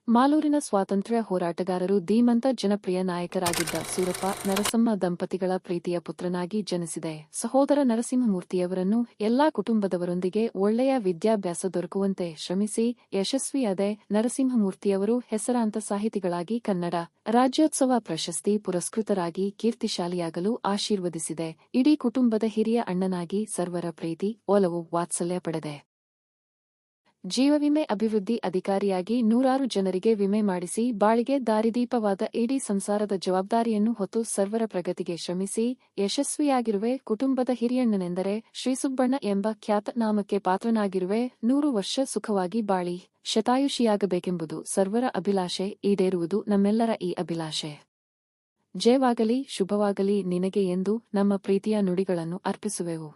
ಮಾಲೂರಿನ ಸ್ವಾತಂತ್ರ್ಯ ಹೋರಾಟಗಾರರು ಧೀಮಂತ ಜನಪ್ರಿಯ ನಾಯಕರಾಗಿದ್ದ ಸೂರಪ್ಪ ನರಸಮ್ಮ ದಂಪತಿಗಳ ಪ್ರೀತಿಯ ಪುತ್ರನಾಗಿ ಜನಿಸಿದೆ. ಸಹೋದರ ನರಸಿಂಹಮೂರ್ತಿಯವರನ್ನು ಎಲ್ಲಾ ಕುಟುಂಬದವರೊಂದಿಗೆ ಒಳ್ಳೆಯ ವಿದ್ಯಾಭ್ಯಾಸ ದೊರಕುವಂತೆ ಶ್ರಮಿಸಿ ಯಶಸ್ವಿಯಾದೆ. ನರಸಿಂಹಮೂರ್ತಿಯವರು ಹೆಸರಾಂತ ಸಾಹಿತಿಗಳಾಗಿ ಕನ್ನಡ ರಾಜ್ಯೋತ್ಸವ ಪ್ರಶಸ್ತಿ ಪುರಸ್ಕೃತರಾಗಿ ಕೀರ್ತಿಶಾಲಿಯಾಗಲು ಆಶೀರ್ವದಿಸಿದೆ. ಇಡೀ ಕುಟುಂಬದ ಹಿರಿಯ ಅಣ್ಣನಾಗಿ ಸರ್ವರ ಪ್ರೀತಿ, ಒಲವು, ವಾತ್ಸಲ್ಯ ಪಡೆದೆ. ಜೀವವಿಮೆ ಅಭಿವೃದ್ಧಿ ಅಧಿಕಾರಿಯಾಗಿ ನೂರಾರು ಜನರಿಗೆ ವಿಮೆ ಮಾಡಿಸಿ ಬಾಳಿಗೆ ದಾರಿದೀಪವಾದ ಇಡೀ ಸಂಸಾರದ ಜವಾಬ್ದಾರಿಯನ್ನು ಹೊತ್ತು ಸರ್ವರ ಪ್ರಗತಿಗೆ ಶ್ರಮಿಸಿ ಯಶಸ್ವಿಯಾಗಿರುವೆ. ಕುಟುಂಬದ ಹಿರಿಯಣ್ಣನೆಂದರೆ ಶ್ರೀಸುಬ್ಬಣ್ಣ ಎಂಬ ಖ್ಯಾತ ನಾಮಕ್ಕೆ ಪಾತ್ರನಾಗಿರುವೆ. 100 ವರ್ಷ ಸುಖವಾಗಿ ಬಾಳಿ ಶತಾಯುಷಿಯಾಗಬೇಕೆಂಬುದು ಸರ್ವರ ಅಭಿಲಾಷೆ. ಈಡೇರುವುದು ನಮ್ಮೆಲ್ಲರ ಈ ಅಭಿಲಾಷೆ. ಜಯವಾಗಲಿ, ಶುಭವಾಗಲಿ ನಿನಗೆ ಎಂದು ನಮ್ಮ ಪ್ರೀತಿಯ ನುಡಿಗಳನ್ನು ಅರ್ಪಿಸುವೆವು.